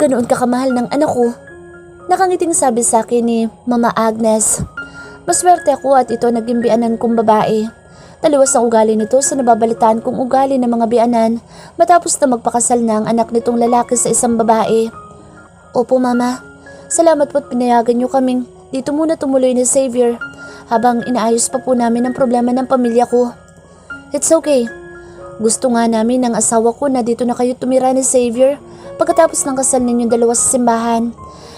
ganoon ka kamahal ng anak ko? Nakangiting sabi sa akin ni Mama Agnes. Maswerte ako at ito naging bianan kong babae. Taliwas ang ugali nito sa nababalitaan kong ugali ng mga bianan matapos na magpakasal na ang anak nitong lalaki sa isang babae. Opo Mama, salamat po't pinayagan niyo kaming dito muna tumuloy ni Xavier habang inaayos pa po namin ang problema ng pamilya ko. It's okay. Gusto nga namin ng asawa ko na dito na kayo tumira ni Xavier pagkatapos ng kasal ninyong dalawa sa simbahan.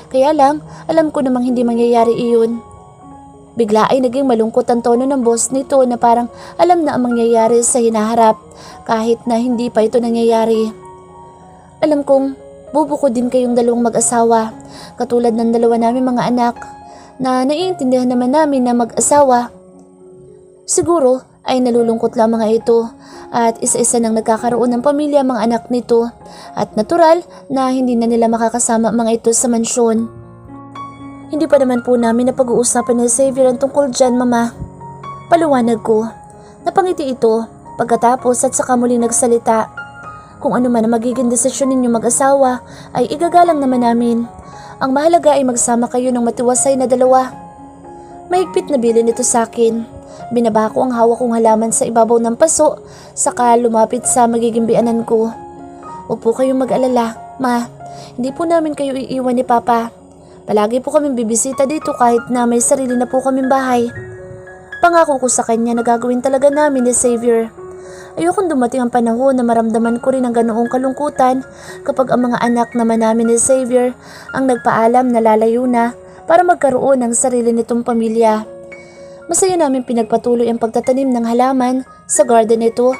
Kaya lang, alam ko namang hindi mangyayari iyon. Bigla ay naging malungkot ang tono ng boss nito na parang alam na ang mangyayari sa hinaharap kahit na hindi pa ito nangyayari. Alam kong bubuko din kayong dalawang mag-asawa katulad ng dalawa namin mga anak na naiintindihan naman namin na mag-asawa. Siguro ay nalulungkot lang mga ito at isa-isa nang nagkakaroon ng pamilya mga anak nito at natural na hindi na nila makakasama mga ito sa mansyon. Hindi pa naman po namin napag-uusapan ni Xavier ang tungkol dyan, Mama. Paliwanag ko. Napangiti ito pagkatapos at saka muling nagsalita. Kung ano man ang magiging desisyon ninyo mag-asawa ay igagalang naman namin. Ang mahalaga ay magsama kayo ng matiwasay na dalawa. Mahigpit na bilin ito sa akin. Binaba ko ang hawak kong halaman sa ibabaw ng paso saka lumapit sa magiging bianan ko. Huwag po kayong mag-alala, Ma. Hindi po namin kayo iiwan ni Papa. Palagi po kaming bibisita dito kahit na may sarili na po kaming bahay. Pangako ko sa kanya na gagawin talaga namin ni Xavier. Ayokong dumating ang panahon na maramdaman ko rin ang ganoong kalungkutan kapag ang mga anak naman namin ni Xavier ang nagpaalam na lalayo na para magkaroon ng sarili nitong pamilya. Masaya namin pinagpatuloy ang pagtatanim ng halaman sa garden nito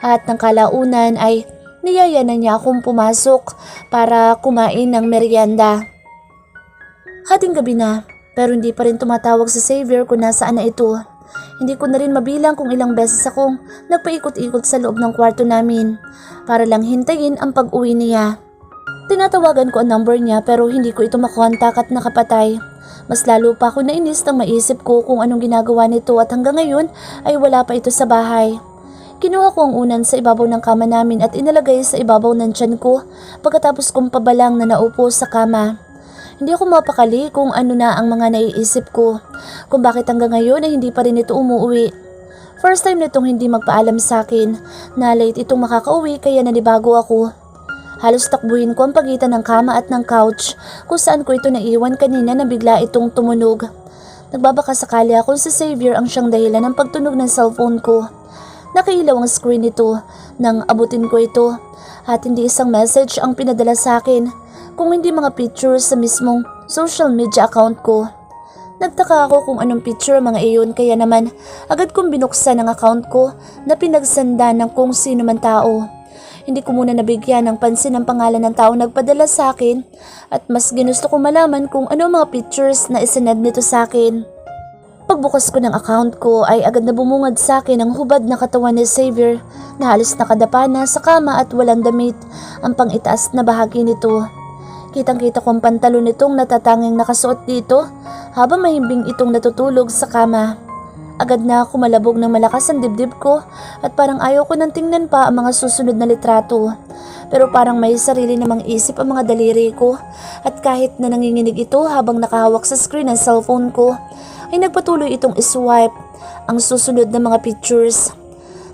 at ng kalaunan ay niyaya na niya akong pumasok para kumain ng merienda. Hating gabi na pero hindi pa rin tumatawag si Xavier kung nasaan na ito. Hindi ko na rin mabilang kung ilang beses akong nagpaikot-ikot sa loob ng kwarto namin para lang hintayin ang pag-uwi niya. Tinatawagan ko ang number niya pero hindi ko ito makontak at nakapatay. Mas lalo pa ako nainis nang maisip ko kung anong ginagawa nito at hanggang ngayon ay wala pa ito sa bahay. Kinuha ko ang unan sa ibabaw ng kama namin at inalagay sa ibabaw ng tiyan ko pagkatapos kong pabalang na naupo sa kama. Hindi ako mapakali kung ano na ang mga naiisip ko, kung bakit hanggang ngayon ay hindi pa rin ito umuwi. First time nitong hindi magpaalam sa akin na late itong makakauwi kaya nanibago ako. Halos takbuhin ko ang pagitan ng kama at ng couch kung saan ko ito naiwan kanina na bigla itong tumunog. Nagbabaka sakali ako si Xavier ang siyang dahilan ng pagtunog ng cellphone ko. Nakailaw ang screen nito nang abutin ko ito at hindi isang message ang pinadala sa akin kung hindi mga pictures sa mismong social media account ko. Nagtaka ako kung anong picture mga iyon kaya naman agad kong binuksan ang account ko na pinagsanda ng kung sino man tao. Hindi ko muna nabigyan ng pansin ang pangalan ng taong nagpadala sa akin at mas ginusto kong malaman kung ano ang mga pictures na isinend nito sa akin. Pagbukas ko ng account ko ay agad na bumungad sa akin ang hubad na katawan ni Xavier na halos nakadapa na sa kama at walang damit ang pangitaas na bahagi nito. Kitang-kita ko ang pantalon nitong natatanging nakasuot dito habang mahimbing itong natutulog sa kama. Agad na ako malabog ng malakas ang dibdib ko at parang ayaw ko nang tingnan pa ang mga susunod na litrato. Pero parang may sarili namang isip ang mga daliri ko at kahit na nanginginig ito habang nakahawak sa screen ng cellphone ko, ay nagpatuloy itong iswipe ang susunod na mga pictures.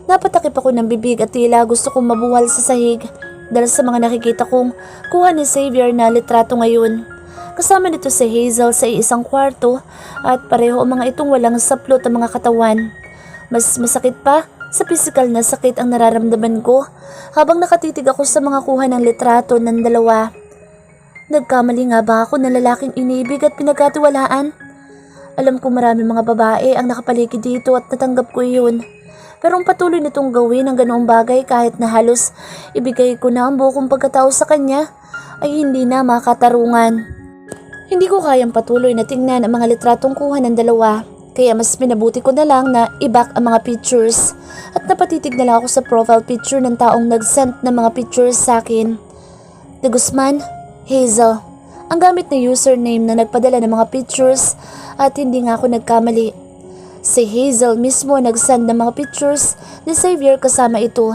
Napatakip ako ng bibig at tila gusto kong mabuwal sa sahig dahil sa mga nakikita kong kuha ni Xavier na litrato ngayon. Kasama nito si Hazel sa isang kwarto at pareho ang mga itong walang saplot ang mga katawan. Mas masakit pa sa pisikal na sakit ang nararamdaman ko habang nakatitig ako sa mga kuha ng litrato ng dalawa. Nagkamali nga ba ako na lalaking inibig at pinagkatiwalaan? Alam ko marami mga babae ang nakapaligid dito at natanggap ko iyon. Pero ang patuloy nitong gawin ang ganoong bagay kahit na halos ibigay ko na ang buong pagkatao sa kanya ay hindi na makatarungan. Hindi ko kayang patuloy na tingnan ang mga litratong kuha ng dalawa kaya mas pinabuti ko na lang na i-back ang mga pictures at napatitig na lang ako sa profile picture ng taong nag-send ng mga pictures sa akin. De Guzman, Hazel, ang gamit na username na nagpadala ng mga pictures at hindi nga ako nagkamali. Si Hazel mismo nag-send ng mga pictures ni Xavier kasama ito.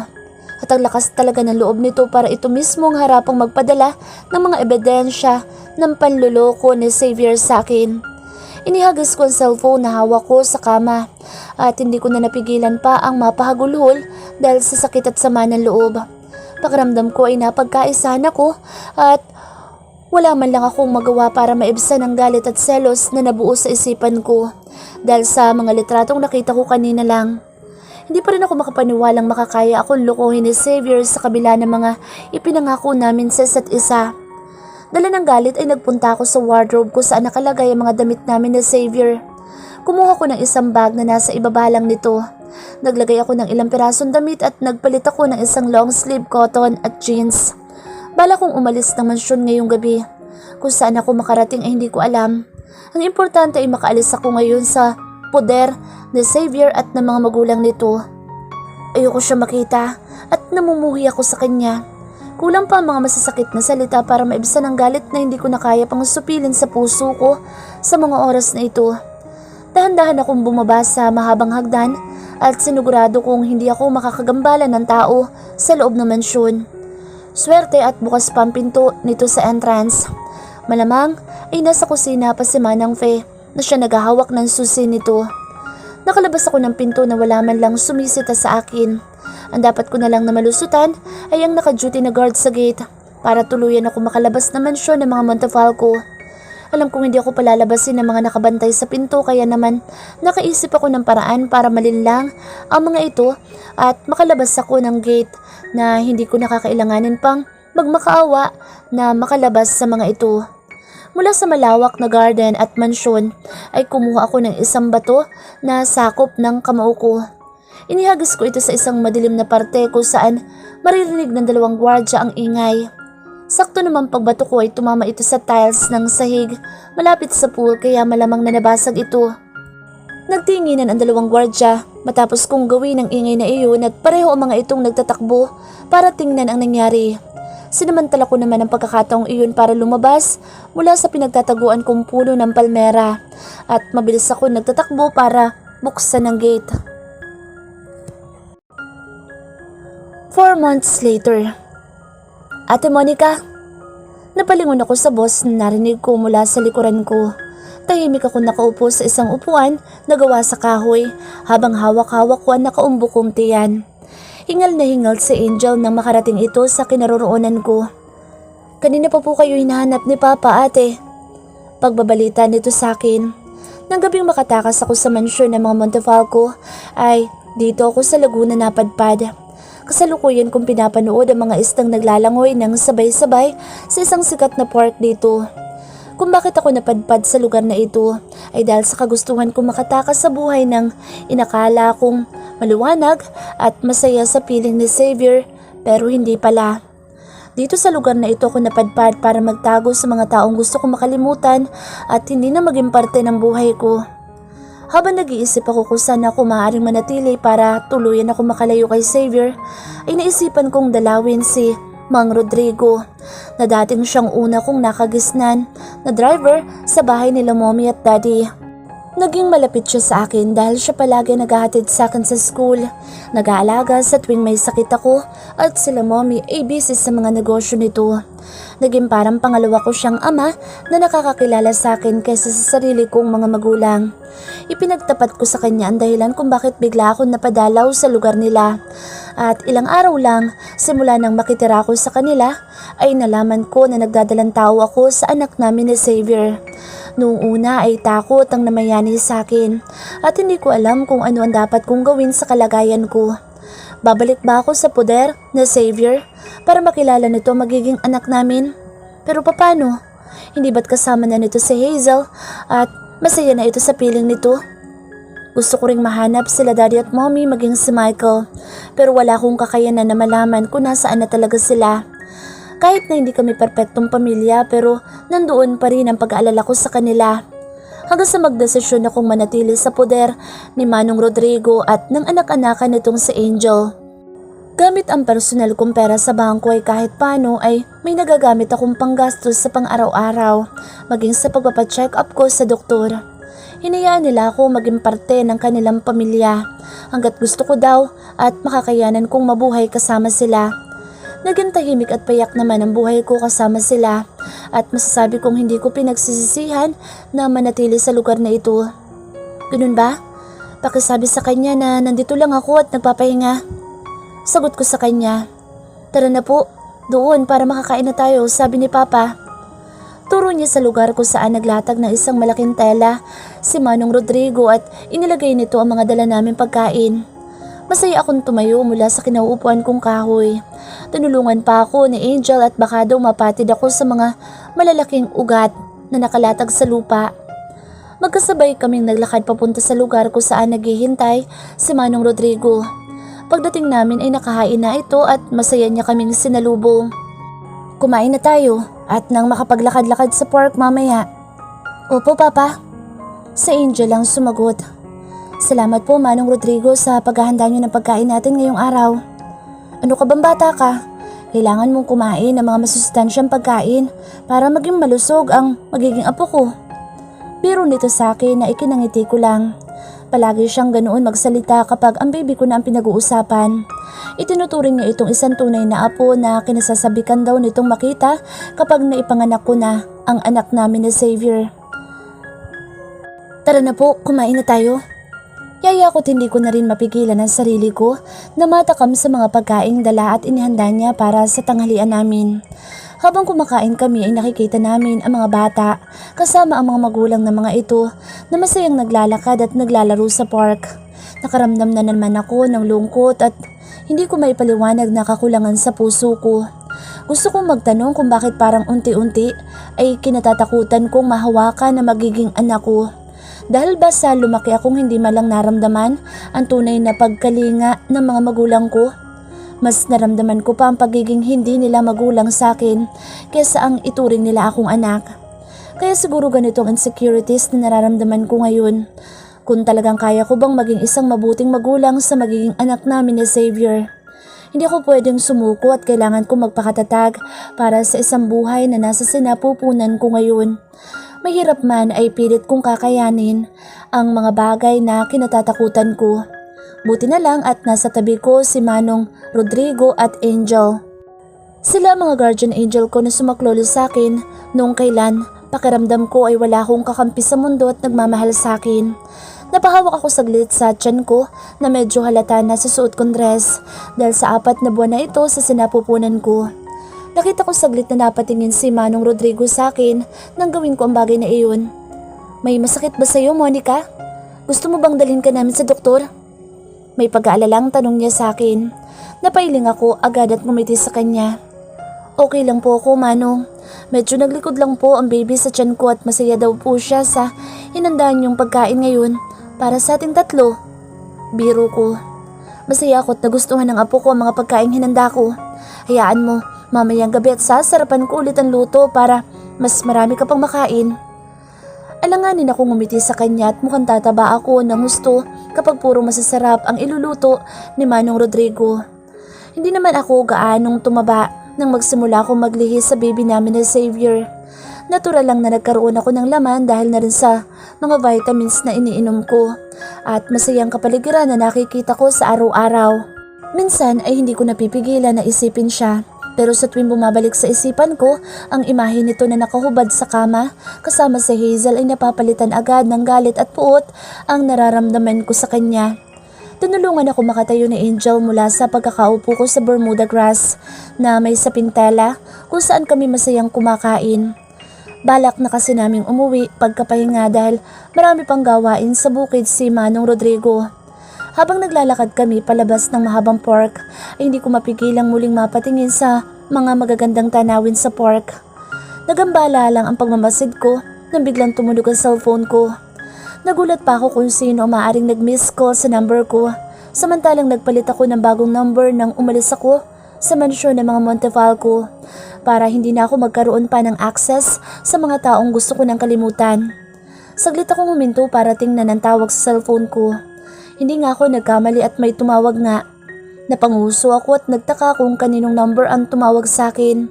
At ang lakas talaga ng loob nito para ito mismo ang harapang magpadala ng mga ebidensya ng panluloko ni Xavier sa akin. Inihagis ko ang cellphone na hawak ko sa kama at hindi ko na napigilan pa ang mapahagulhol dahil sa sakit at sama ng loob. Pakiramdam ko ay napagkaisahan ako at wala man lang akong magawa para maibsan ang galit at selos na nabuo sa isipan ko dahil sa mga litratong nakita ko kanina lang. Hindi pa rin ako makapaniwalang makakaya akong lokohin ni Xavier sa kabila ng mga ipinangako namin sa isa't isa. Dala ng galit ay nagpunta ako sa wardrobe ko saan nakalagay ang mga damit namin ni Xavier. Kumuha ko ng isang bag na nasa ibaba lang nito. Naglagay ako ng ilang pirasong damit at nagpalit ako ng isang long sleeve cotton at jeans. Bala kong umalis ng mansyon ngayong gabi. Kung saan ako makarating ay hindi ko alam. Ang importante ay makaalis ako ngayon sa poder ni Xavier at ng mga magulang nito. Ayoko siya makita at namumuhi ako sa kanya. Kulang pa ang mga masasakit na salita para maibsan ang galit na hindi ko na kaya pang supilin sa puso ko sa mga oras na ito. Dahan-dahan akong bumaba sa mahabang hagdan at sinigurado kong hindi ako makakagambala ng tao sa loob ng mansyon. Swerte at bukas pa ang pinto nito sa entrance. Malamang ay nasa kusina pa si Manang Fe na siya naghahawak ng susi nito. Nakalabas ako ng pinto na wala man lang sumisita sa akin. Ang dapat ko na lang na malusutan ay ang naka-duty na guard sa gate para tuluyan ako makalabas na mansyon ng mga Montefalco. Alam kong hindi ako palalabasin ng mga nakabantay sa pinto kaya naman nakaisip ako ng paraan para malinlang ang mga ito at makalabas ako ng gate na hindi ko nakakailanganin pang magmakaawa na makalabas sa mga ito. Mula sa malawak na garden at mansyon ay kumuha ako ng isang bato na sakop ng kamao ko. Inihagis ko ito sa isang madilim na parte kung saan maririnig ng dalawang gwardya ang ingay. Sakto naman pagbato ko ay tumama ito sa tiles ng sahig malapit sa pool kaya malamang na nabasag ito. Nagtinginan ang dalawang gwardya matapos kong gawin ang ingay na iyon at pareho ang mga itong nagtatakbo para tingnan ang nangyari. Sinamantala ko naman ang pagkakataong iyon para lumabas mula sa pinagtataguan kong puno ng palmera at mabilis ako nagtatakbo para buksan ang gate. 4 months later. Ate Monica, napalingon ako sa boss na narinig ko mula sa likuran ko. Tahimik ako nakaupo sa isang upuan na gawa sa kahoy habang hawak-hawak ko ang nakaumbok kong tiyan. Hingal na hingal si Angel nang makarating ito sa kinaroroonan ko. Kanina pa po kayo hinahanap ni Papa, ate. Pagbabalita nito sa akin. Nang gabing makatakas ako sa mansyon ng mga Montefalco ay dito ako sa Laguna napadpad. Kasalukuyan kong pinapanood ang mga istang naglalangoy ng sabay-sabay sa isang sikat na park dito. Kung bakit ako napadpad sa lugar na ito ay dahil sa kagustuhan kong makatakas sa buhay ng inakala kong maliwanag at masaya sa piling ni Xavier pero hindi pala. Dito sa lugar na ito ako napadpad para magtago sa mga taong gusto kong makalimutan at hindi na maging parte ng buhay ko. Habang nag-iisip ako kung saan ako maaaring manatili para tuluyan ako makalayo kay Xavier ay naisipan kong dalawin si Mang Rodrigo na dating siyang una kong nakagisnan na driver sa bahay nila mommy at daddy. Naging malapit siya sa akin dahil siya palagi naghahatid sa akin sa school, nag-aalaga sa tuwing may sakit ako at sila mommy ay busy sa mga negosyo nito. Naging parang pangalawa ko siyang ama na nakakakilala sa akin kaysa sa sarili kong mga magulang. Ipinagtapat ko sa kanya ang dahilan kung bakit bigla akong napadalaw sa lugar nila. At ilang araw lang, simula nang makitira ko sa kanila, ay nalaman ko na nagdadalang tao ako sa anak namin ni Xavier. Noong una ay takot ang namayani sa akin at hindi ko alam kung ano ang dapat kong gawin sa kalagayan ko. Babalik ba ako sa poder na Xavier para makilala nito magiging anak namin? Pero paano? Hindi ba't kasama na nito si Hazel at masaya na ito sa piling nito? Gusto ko ring mahanap sila daddy at mommy maging si Michael pero wala akong kakayanan na malaman kung nasaan na talaga sila. Kahit na hindi kami perpektong pamilya pero nandoon pa rin ang pag-aalala ko sa kanila. Hanggang sa magdesisyon akong manatili sa poder ni Manong Rodrigo at ng anak-anakan nitong si Angel. Gamit ang personal kong pera sa bangko ay kahit paano ay may nagagamit akong panggastos sa pang-araw-araw, maging sa pagpapacheck up ko sa doktor. Hinayaan nila ako maging parte ng kanilang pamilya hanggat gusto ko daw at makakayanan kong mabuhay kasama sila. Naging tahimik at payak naman ang buhay ko kasama sila at masasabi kong hindi ko pinagsisisihan na manatili sa lugar na ito. Ganun ba? Pakisabi sa kanya na nandito lang ako at nagpapahinga. Sagot ko sa kanya, tara na po, doon para makakain na tayo, sabi ni Papa. Turo niya sa lugar kung saan naglatag ng isang malaking tela si Manong Rodrigo at inilagay nito ang mga dala naming pagkain. Masaya akong tumayo mula sa kinauupuan kong kahoy. Tinulungan pa ako ni Angel at baka daw mapatid ako sa mga malalaking ugat na nakalatag sa lupa. Magkasabay kaming naglakad papunta sa lugar kung saan naghihintay si Manong Rodrigo. Pagdating namin ay nakahain na ito at masaya niya kaming sinalubong. Kumain na tayo at nang makapaglakad-lakad sa park mamaya. Opo, Papa. Sa Angel lang sumagot. Salamat po, Manong Rodrigo, sa paghahanda niyo ng pagkain natin ngayong araw. Ano ka bang bata ka? Kailangan mong kumain ng mga masustansyang pagkain para maging malusog ang magiging apo ko. Biro nito sa akin na ikinangiti ko lang. Palagi siyang ganoon magsalita kapag ang baby ko na ang pinag-uusapan. Itinuturing niya itong isang tunay na apo na kinasasabikan daw nitong makita kapag naipanganak ko na ang anak namin na Xavier. Tara na po, kumain na tayo. Yaya ko't hindi ko na rin mapigilan ang sarili ko na matakam sa mga pagkaing dala at inihanda niya para sa tanghalian namin. Habang kumakain kami ay nakikita namin ang mga bata kasama ang mga magulang ng mga ito na masayang naglalakad at naglalaro sa park. Nakaramdam na naman ako ng lungkot at hindi ko maipaliwanag na kakulangan sa puso ko. Gusto kong magtanong kung bakit parang unti-unti ay kinatatakutan kong mahawakan na magiging anak ko. Dahil ba sa lumaki akong hindi malang naramdaman ang tunay na pagkalinga ng mga magulang ko? Mas naramdaman ko pa ang pagiging hindi nila magulang sa akin kaysa ang ituring nila akong anak. Kaya siguro ganitong insecurities na nararamdaman ko ngayon. Kung talagang kaya ko bang maging isang mabuting magulang sa magiging anak namin ni Xavier. Hindi ako pwedeng sumuko at kailangan ko magpakatatag para sa isang buhay na nasa sinapupunan ko ngayon. Mahirap man ay pilit kong kakayanin ang mga bagay na kinatatakutan ko. Buti na lang at nasa tabi ko si Manong Rodrigo at Angel. Sila mga guardian angel ko na sumaklolo sa akin noong kailan pakiramdam ko ay wala akong kakampi sa mundo at nagmamahal sa akin. Napahawak ako saglit sa tiyan ko na medyo halata na sa suot kong dress dahil sa 4 na buwan na ito sa sinapupunan ko. Nakita ko saglit na napatingin si Manong Rodrigo sa akin nang gawin ko ang bagay na iyon. May masakit ba sa'yo, Monica? Gusto mo bang dalhin ka namin sa doktor? May pag-aalalang tanong niya sa akin. Napailing ako agad at ngumiti sa kanya. Okay lang po ako, Manong. Medyo naglikod lang po ang baby sa tiyan ko at masaya daw po siya sa hinandaan niyong pagkain ngayon para sa ating 3. Biro ko. Masaya ako at nagustuhan ng apo ko ang mga pagkain hinanda ko. Hayaan mo, mamayang gabi at sasarapan ko ulit ang luto para mas marami ka pang makain. Alanganin akong ngumiti sa kanya at mukhang tataba ako ng gusto kapag puro masasarap ang iluluto ni Manong Rodrigo. Hindi naman ako gaanong tumaba nang magsimula akong maglihi sa baby namin na Xavier. Natural lang na nagkaroon ako ng laman dahil na rin sa mga vitamins na iniinom ko at masayang kapaligiran na nakikita ko sa araw-araw. Minsan ay hindi ko napipigilan na isipin siya. Pero sa tuwing bumabalik sa isipan ko, ang imahe nito na nakahubad sa kama kasama si Hazel ay napapalitan agad ng galit at puot ang nararamdaman ko sa kanya. Tinulungan ako makatayo ni Angel mula sa pagkakaupo ko sa Bermuda grass na may sapintela kung saan kami masayang kumakain. Balak na kasi naming umuwi pagkapahinga dahil marami pang gawain sa bukid si Manong Rodrigo. Habang naglalakad kami palabas ng mahabang park, ay hindi ko mapigilang muling mapatingin sa mga magagandang tanawin sa park. Nagambala lang ang pagmamasid ko nang biglang tumunog ang cellphone ko. Nagulat pa ako kung sino maaaring nag-miss call sa number ko, samantalang nagpalit ako ng bagong number nang umalis ako sa mansyon ng mga Montefalco para hindi na ako magkaroon pa ng access sa mga taong gusto ko nang kalimutan. Saglit akong huminto para tingnan ang tawag sa cellphone ko. Hindi nga ako nagkamali at may tumawag nga. Napanguso ako at nagtaka kung kaninong number ang tumawag sa akin.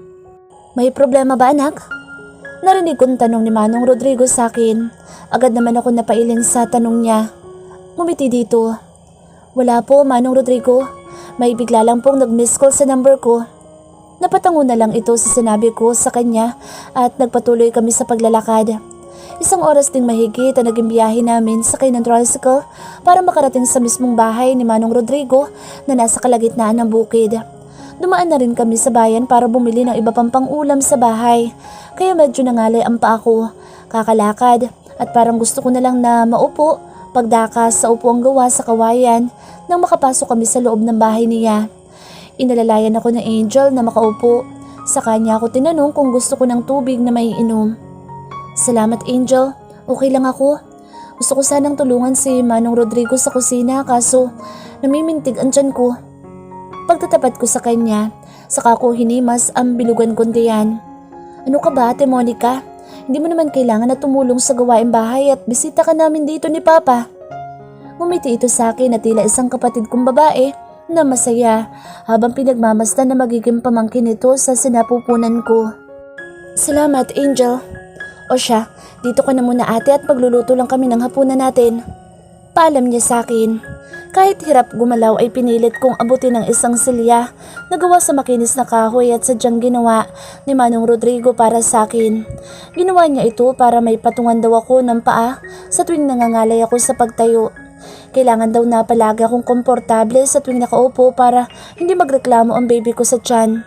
May problema ba, anak? Narinig kong tanong ni Manong Rodrigo sa akin. Agad naman ako napailing sa tanong niya. Ngumiti dito. Wala po, Manong Rodrigo. May bigla lang pong nag-miss call sa number ko. Napatango na lang ito sa sinabi ko sa kanya at nagpatuloy kami sa paglalakad. Isang oras ding mahigit ang naging biyahe namin sakay ng tricycle para makarating sa mismong bahay ni Manong Rodrigo na nasa kalagitnaan ng bukid. Dumaan na rin kami sa bayan para bumili ng iba pang pang-ulam sa bahay, kaya medyo nangalay ang paa ko, kakalakad at parang gusto ko na lang na maupo pagdakas sa upuang gawa sa kawayan nang makapasok kami sa loob ng bahay niya. Inalalayan ako ng Angel na makaupo. Sa kanya ako tinanong kung gusto ko ng tubig na may inom. Salamat Angel, okay lang ako. Gusto ko sanang tulungan si Manong Rodrigo sa kusina kaso namimintig ang tiyan ko. Pagtatapat ko sa kanya, saka ko hinimas ang bilugan kong tiyan. Ano ka ba, Ate Monica? Hindi mo naman kailangan na tumulong sa gawaing bahay at bisita ka namin dito ni Papa. Ngumiti ito sa akin na tila isang kapatid kong babae na masaya habang pinagmamasdan na magiging pamangkin nito sa sinapupunan ko. Salamat, Angel. O siya, dito ka na muna ate at pagluluto lang kami ng hapunan natin. Paalam niya sa akin. Kahit hirap gumalaw ay pinilit kong abutin ng isang silya na gawa sa makinis na kahoy at sadyang ginawa ni Manong Rodrigo para sa akin. Ginawa niya ito para may patungan daw ako ng paa sa tuwing nangangalay ako sa pagtayo. Kailangan daw na palagi akong komportable sa tuwing nakaupo para hindi magreklamo ang baby ko sa tiyan.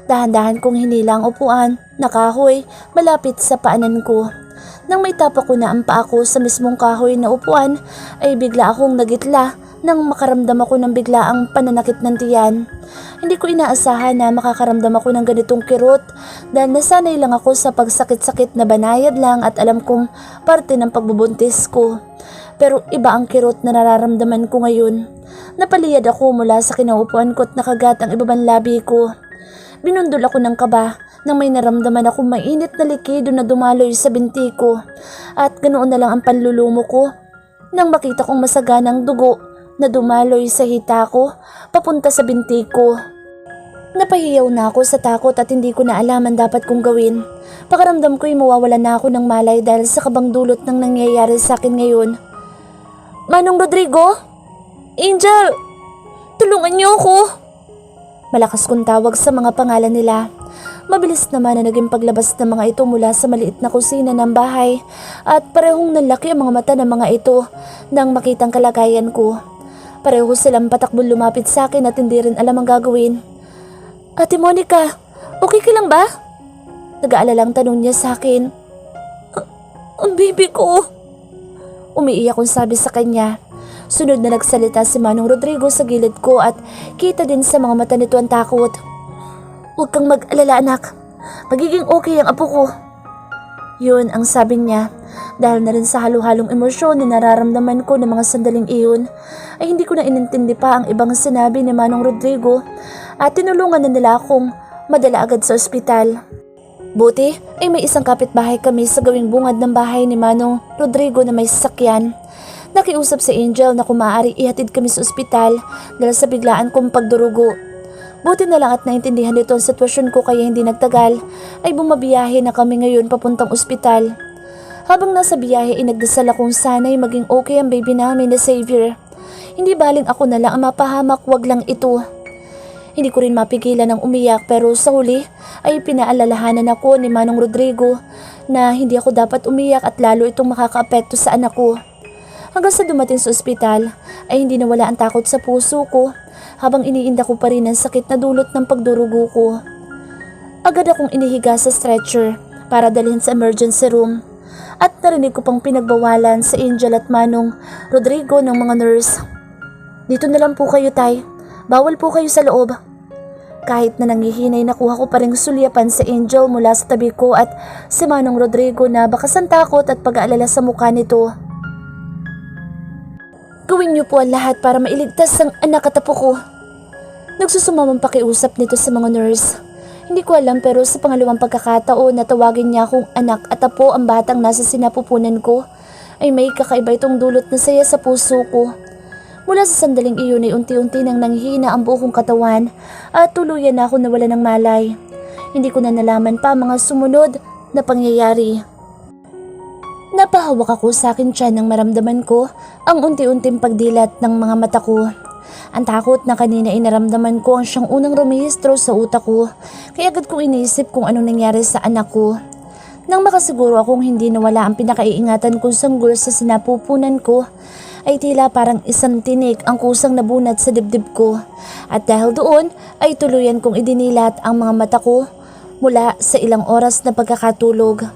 Dahan-dahan kong hinila ang upuan na kahoy malapit sa paanan ko. Nang may tapak ko na ang paa ko sa mismong kahoy na upuan ay bigla akong nagitla nang makaramdam ako ng biglaang pananakit ng tiyan. Hindi ko inaasahan na makakaramdam ako ng ganitong kirot dahil nasanay lang ako sa pagsakit-sakit na banayad lang at alam kong parte ng pagbubuntis ko. Pero iba ang kirot na nararamdaman ko ngayon. Napaliyad ako mula sa kinaupuan ko at nakagat ang ibabang labi ko. Binundol ako ng kaba nang may naramdaman akong mainit na likido na dumaloy sa binti ko at ganoon na lang ang panlulumo ko nang makita kong masaganang dugo na dumaloy sa hita ko papunta sa binti ko. Napahiyaw na ako sa takot at hindi ko na alam ang dapat kong gawin. Pakiramdam ko'y mawawala na ako ng malay dahil sa kabang dulot ng nangyayari sa akin ngayon. Manong Rodrigo? Angel! Tulungan niyo ako! Malakas kong tawag sa mga pangalan nila. Mabilis naman na naging paglabas ng mga ito mula sa maliit na kusina ng bahay at parehong nanlaki ang mga mata ng mga ito nang makitang kalagayan ko. Pareho silang patakbong lumapit sa akin at hindi rin alam ang gagawin. Ate Monica, okay ka lang ba? Nag-aalalang tanong niya sa akin. Ang baby ko. Umiiyak kong sabi sa kanya. Sunod na nagsalita si Manong Rodrigo sa gilid ko at kita din sa mga mata nito ang takot. Huwag kang mag-alala anak, magiging okay ang apo ko. Yun ang sabi niya. Dahil na rin sa halo-halong emosyon na nararamdaman ko ng mga sandaling iyon, ay hindi ko na inintindi pa ang ibang sinabi ni Manong Rodrigo at tinulungan na nila akong madala agad sa ospital. Buti ay may isang kapitbahay kami sa gawing bungad ng bahay ni Manong Rodrigo na may sasakyan. Nakiusap si Angel na kung maaari ihatid kami sa ospital dahil sa biglaan kong pagdurugo. Buti na lang at naintindihan nito ang sitwasyon ko kaya hindi nagtagal ay bumabiyahe na kami ngayon papuntang ospital. Habang nasa biyahe ay nagdasal akong sana'y maging okay ang baby namin na Xavier. Hindi baling ako na lang ang mapahamak, wag lang ito. Hindi ko rin mapigilan ng umiyak pero sa huli ay pinaalalahanan ako ni Manong Rodrigo na hindi ako dapat umiyak at lalo itong makakaapekto sa anak ko. Hanggang sa dumating sa ospital ay hindi nawala ang takot sa puso ko habang iniinda ko pa rin ang sakit na dulot ng pagdurugo ko. Agad akong inihiga sa stretcher para dalhin sa emergency room at narinig ko pang pinagbawalan sa Angel at Manong Rodrigo ng mga nurse. Dito na lang po kayo tay, bawal po kayo sa loob. Kahit na nangihinay nakuha ko pa rin sulyapan sa Angel mula sa tabi ko at si Manong Rodrigo na bakas ang takot at pag-aalala sa mukha nito. Gawin niyo po ang lahat para mailigtas ang anak at apo ko. Nagsusumamang pakiusap nito sa mga nurse. Hindi ko alam pero sa pangalawang pagkakataon na tawagin niya akong anak at apo ang batang nasa sinapupunan ko ay may kakaiba itong dulot na saya sa puso ko. Mula sa sandaling iyon ay unti-unti nang nanghihina ang buong katawan at tuluyan na ako nawala ng malay. Hindi ko na nalaman pa mga sumunod na pangyayari. Napahawak ako sa akin tiyan nang maramdaman ko ang unti-unting pagdilat ng mga mata ko. Ang takot na kanina ay naramdaman ko ang siyang unang rumihistro sa utak ko, kaya agad kong iniisip kung anong nangyari sa anak ko. Nang makasiguro akong hindi nawala ang pinakaiingatan kong sanggol sa sinapupunan ko, ay tila parang isang tinik ang kusang nabunat sa dibdib ko. At dahil doon ay tuluyan kong idinilat ang mga mata ko mula sa ilang oras na pagkakatulog.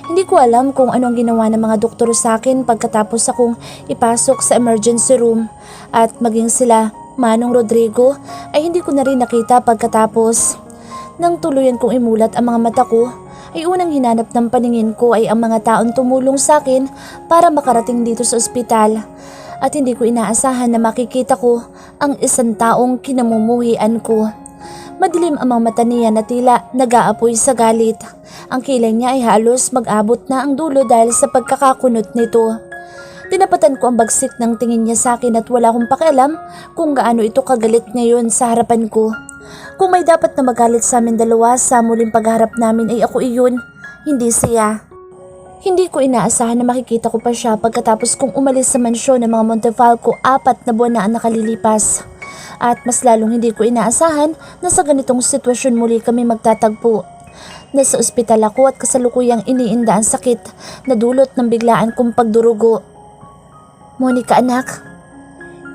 Hindi ko alam kung anong ginawa ng mga doktor sa akin pagkatapos akong ipasok sa emergency room, at maging sila Manong Rodrigo ay hindi ko na rin nakita pagkatapos. Nang tuluyan kong imulat ang mga mata ko, ay unang hinanap ng paningin ko ay ang mga taong tumulong sa akin para makarating dito sa ospital, at hindi ko inaasahan na makikita ko ang isang taong kinamumuhian ko. Madilim ang mga mata niya na tila nag-aapoy sa galit. Ang kilay niya ay halos mag-abot na ang dulo dahil sa pagkakakunot nito. Tinapatan ko ang bagsik ng tingin niya sa akin at wala akong pakialam kung gaano ito kagalit ngayon sa harapan ko. Kung may dapat na magalit sa amin dalawa sa muling pagharap namin ay ako iyon, hindi siya. Hindi ko inaasahan na makikita ko pa siya pagkatapos kong umalis sa mansyon ng mga Montefalco 4 na buwan na ang nakalilipas. At mas lalong hindi ko inaasahan na sa ganitong sitwasyon muli kami magtatagpo. Nasa ospital ako at kasalukuyang iniinda ang sakit na dulot ng biglaan kong pagdurugo. Monica anak,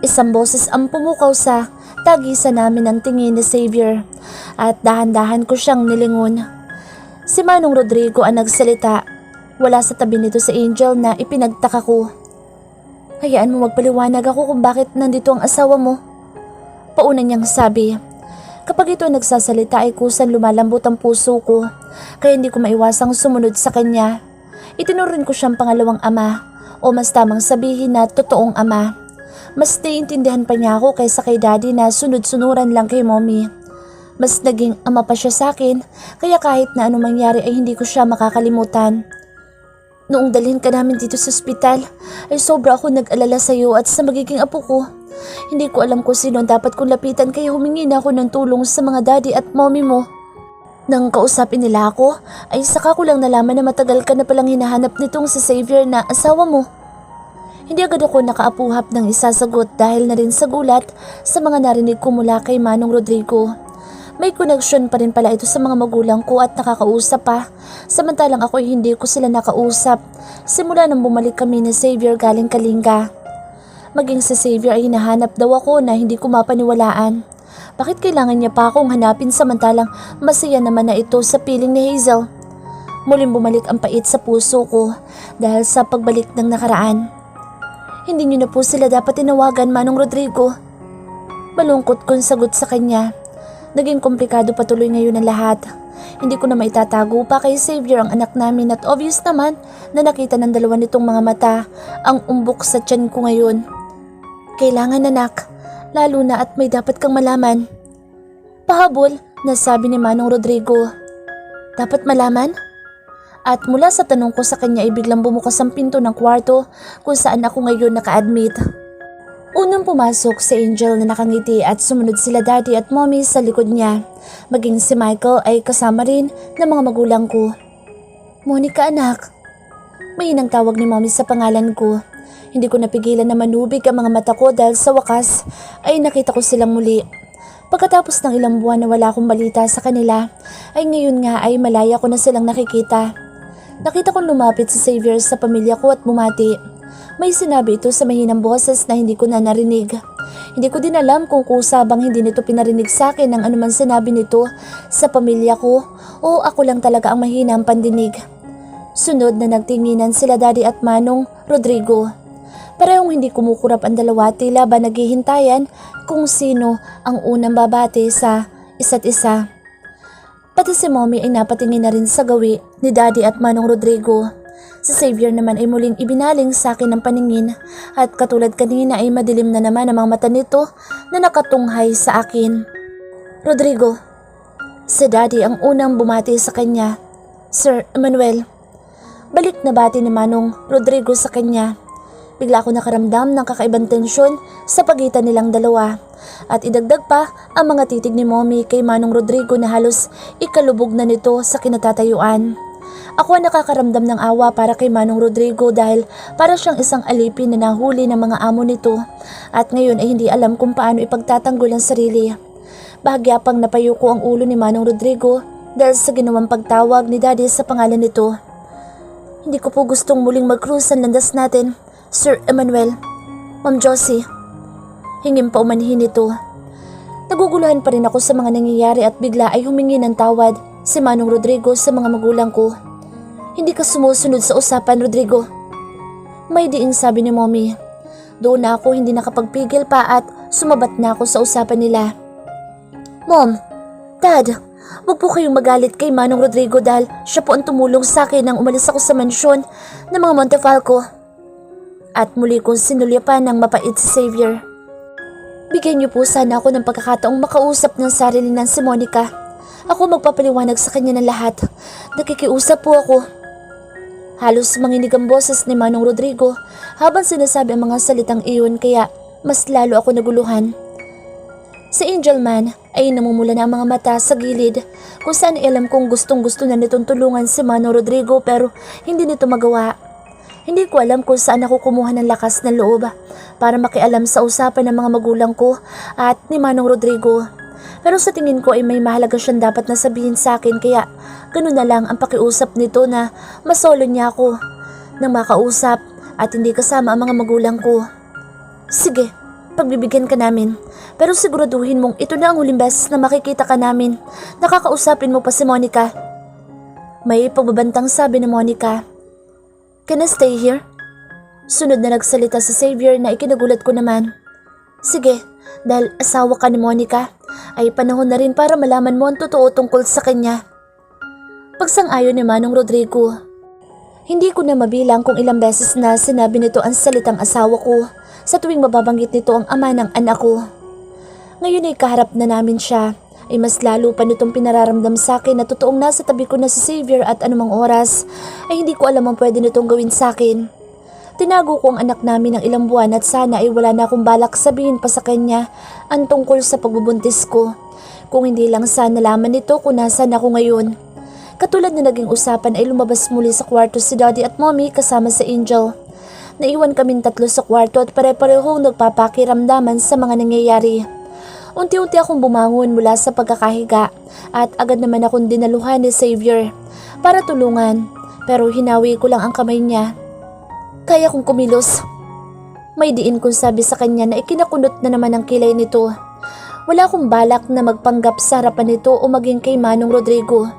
isang boses ang pumukaw sa tagisan namin ng tingin ni Xavier, at dahan-dahan ko siyang nilingon. Si Manong Rodrigo ang nagsalita. Wala sa tabi nito si Angel na ipinagtaka ko. Hayaan mo magpaliwanag ako kung bakit nandito ang asawa mo. Pauna niyang sabi. Kapag ito nagsasalita ay kusang lumalambot ang puso ko, kaya hindi ko maiwasang sumunod sa kanya. Itinuring ko siyang pangalawang ama, o mas tamang sabihin na totoong ama. Mas naiintindihan pa niya ako kaysa kay daddy na sunod-sunuran lang kay mommy. Mas naging ama pa siya sa akin, kaya kahit na anong mangyari ay hindi ko siya makakalimutan. Noong dalhin ka namin dito sa ospital, ay sobra ako nag-alala sa iyo at sa magiging apo ko. Hindi ko alam kung sino ang dapat kong lapitan kaya humingi na ako ng tulong sa mga daddy at mommy mo. Nang kausapin nila ako, ay saka ko lang nalaman na matagal ka na palang hinahanap nitong si Xavier na asawa mo. Hindi agad ako nakaapuhap ng isasagot dahil na rin sa gulat sa mga narinig ko mula kay Manong Rodrigo. May koneksyon pa rin pala ito sa mga magulang ko at nakakausap pa, samantalang ako ay hindi ko sila nakausap simula nang bumalik kami ni Xavier galing Kalinga. Maging si Xavier ay hinahanap daw ako na hindi ko mapaniwalaan. Bakit kailangan niya pa akong hanapin samantalang masaya naman na ito sa piling ni Hazel? Muling bumalik ang pait sa puso ko dahil sa pagbalik ng nakaraan. Hindi niyo na po sila dapat tinawagan, Manong Rodrigo. Malungkot kong sagot sa kanya. Naging komplikado patuloy ngayon ang lahat. Hindi ko na maitatago pa kay Xavier ang anak namin at obvious naman na nakita ng dalawa nitong mga mata ang umbok sa tiyan ko ngayon. Kailangan anak, lalo na at may dapat kang malaman. Pahabol na sabi ni Manong Rodrigo. Dapat malaman? At mula sa tanong ko sa kanya ay biglang bumukas ang pinto ng kwarto kung saan ako ngayon naka-admit. Unang pumasok si Angel na nakangiti at sumunod sila daddy at mommy sa likod niya. Maging si Michael ay kasama rin ng mga magulang ko. Monica anak. Mahinang tawag ni mommy sa pangalan ko. Hindi ko napigilan na manubig ang mga mata ko dahil sa wakas ay nakita ko silang muli. Pagkatapos ng ilang buwan na wala akong balita sa kanila, ay ngayon nga ay malaya ko na silang nakikita. Nakita kong lumapit si Xavier sa pamilya ko at bumati. May sinabi ito sa mahinang boses na hindi ko na narinig. Hindi ko din alam kung kusa bang hindi nito pinarinig sa akin ang anuman sinabi nito sa pamilya ko o ako lang talaga ang mahinang pandinig. Sunod na nagtinginan sila daddy at Manong Rodrigo. Parehong hindi kumukurap ang dalawa, tila ba naghihintayan kung sino ang unang babati sa isa't isa. Pati si mommy ay napatingin na rin sa gawi ni daddy at Manong Rodrigo. Si Xavier naman ay muling ibinaling sa akin ng paningin at katulad kanina ay madilim na naman ang mga mata nito na nakatunghay sa akin. Rodrigo, si daddy ang unang bumati sa kanya. Sir Emmanuel. Balik na bati ni Manong Rodrigo sa kanya. Bigla ako nakaramdam ng kakaibang tensyon sa pagitan nilang dalawa. At idagdag pa ang mga titig ni mommy kay Manong Rodrigo na halos ikalubog na nito sa kinatatayuan. Ako ang nakakaramdam ng awa para kay Manong Rodrigo dahil para siyang isang alipin na nahuli ng mga amo nito at ngayon ay hindi alam kung paano ipagtatanggol ang sarili. Bahagya pang napayuko ang ulo ni Manong Rodrigo dahil sa ginawang pagtawag ni Daddy sa pangalan nito. Hindi ko po gustong muling mag-cruise ang landas natin, Sir Emmanuel. Ma'am Josie. Hingin pa umanihin ito. Naguguluhan pa rin ako sa mga nangyayari at bigla ay humingi ng tawad si Manong Rodrigo sa mga magulang ko. Hindi ka sumusunod sa usapan, Rodrigo. May diing sabi ni Mommy. Doon na ako hindi nakapagpigil pa at sumabat na ako sa usapan nila. Mom, Dad, wag po kayong magalit kay Manong Rodrigo dahil siya po ang tumulong sa akin nang umalis ako sa mansyon ng mga Montefalco. At muli kong sinulyapan ng mapait si Xavier. Bigyan niyo po sana ako ng pagkakataong makausap ng sarili ng si Monica. Ako magpapaliwanag sa kanya ng lahat. Nakikiusap po ako. Halos manginig ang boses ni Manong Rodrigo habang sinasabi ang mga salitang iyon kaya mas lalo ako naguluhan. Si Angelman ay namumula na ang mga mata sa gilid kung saan alam kong gustong-gusto na nitong tulungan si Manong Rodrigo pero hindi nito magawa. Hindi ko alam kung saan ako kumuha ng lakas ng loob para makialam sa usapan ng mga magulang ko at ni Manong Rodrigo. Pero sa tingin ko ay may mahalaga siyang dapat na sabihin sa akin kaya ganun na lang ang pakiusap nito na masolo niya ako nang makausap at hindi kasama ang mga magulang ko. Sige, pagbibigyan ka namin. Pero siguraduhin mong ito na ang huling beses na makikita ka namin. Nakakausapin mo pa si Monica. May pagbabantang sabi ni Monica. Can I stay here? Sunod na nagsalita si Xavier na ikinagulat ko naman. Sige, dahil asawa ka ni Monica, ay panahon na rin para malaman mo ang totoo tungkol sa kanya. Pagsang-ayon ni Manong Rodrigo. Hindi ko na mabilang kung ilang beses na sinabi nito ang salitang asawa ko sa tuwing mababanggit nito ang ama ng anak ko. Ngayon ay kaharap na namin siya, ay mas lalo pa nitong pinararamdam sa akin na totoong nasa tabi ko na si Xavier at anumang oras ay hindi ko alam ang pwede nitong gawin sa akin. Tinago ko ang anak namin ng ilang buwan at sana ay wala na akong balak sabihin pa sa kanya ang tungkol sa pagbubuntis ko. Kung hindi lang sana nalaman nito kung nasaan ako ngayon. Katulad na naging usapan ay lumabas muli sa kwarto si Daddy at Mommy kasama si Angel. Naiwan kaming tatlo sa kwarto at pare-parehong nagpapakiramdaman sa mga nangyayari. Unti-unti akong bumangon mula sa pagkakahiga at agad naman akong dinaluhan ni Xavier para tulungan pero hinawi ko lang ang kamay niya. Kaya kong kumilos. May diin kong sabi sa kanya na ikinakunot na naman ang kilay nito. Wala akong balak na magpanggap sa harapan nito o maging kay Manong Rodrigo.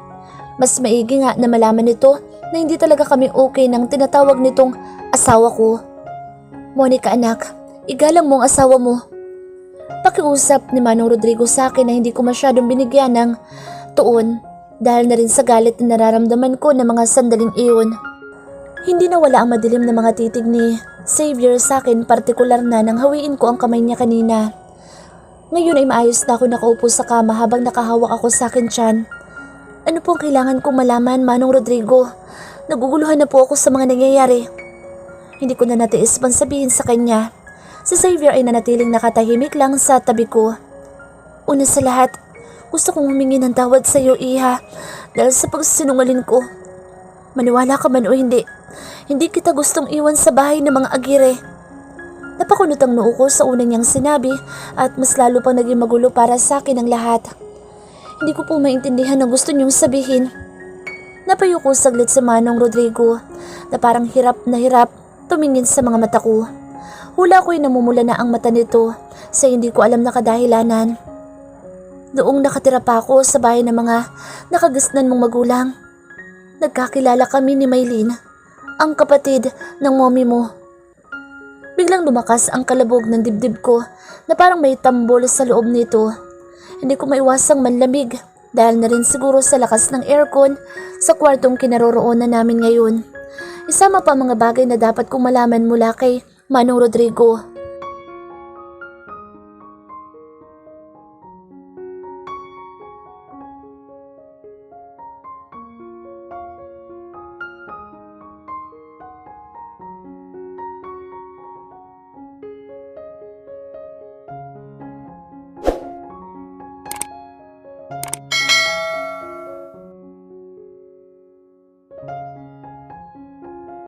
Mas maigi nga na malaman nito na hindi talaga kami okay nang tinatawag nitong asawa ko. Monica anak, igalang mo ang asawa mo. Pakiusap ni Manong Rodrigo sa akin na hindi ko masyadong binigyan ng tuon dahil na rin sa galit na nararamdaman ko ng mga sandaling iyon. Hindi na wala ang madilim na mga titig ni Xavier sa akin, partikular na nang hawiin ko ang kamay niya kanina. Ngayon ay maayos na ako nakaupo sa kama habang nakahawak ako sa akin tiyan. Ano pong kailangan kong malaman, Manong Rodrigo? Naguguluhan na po ako sa mga nangyayari. Hindi ko na natiis pang sabihin sa kanya. Si Xavier ay nanatiling nakatahimik lang sa tabi ko. Una sa lahat, gusto kong humingi ng tawad sa iyo, Iha, dahil sa pagsinungaling ko. Maniwala ka man o hindi, hindi kita gustong iwan sa bahay ng mga agire. Napakunot ang noo ko sa unang niyang sinabi at mas lalo pang naging magulo para sa akin ang lahat. Hindi ko po maintindihan ang gusto niyong sabihin. Napayo ko saglit sa Manong Rodrigo na parang hirap na hirap tumingin sa mga mata ko. Hula ko'y namumula na ang mata nito sa hindi ko alam na kadahilanan. Noong nakatira pa ako sa bahay ng mga nakagasnan mong magulang, nagkakilala kami ni Maylene, ang kapatid ng mommy mo. Biglang lumakas ang kalabog ng dibdib ko na parang may tambol sa loob nito. Hindi ko maiwasang manlamig dahil na rin siguro sa lakas ng aircon sa kwartong kinaroroonan namin ngayon. Isama pa ang mga bagay na dapat kong malaman mula kay Manong Rodrigo.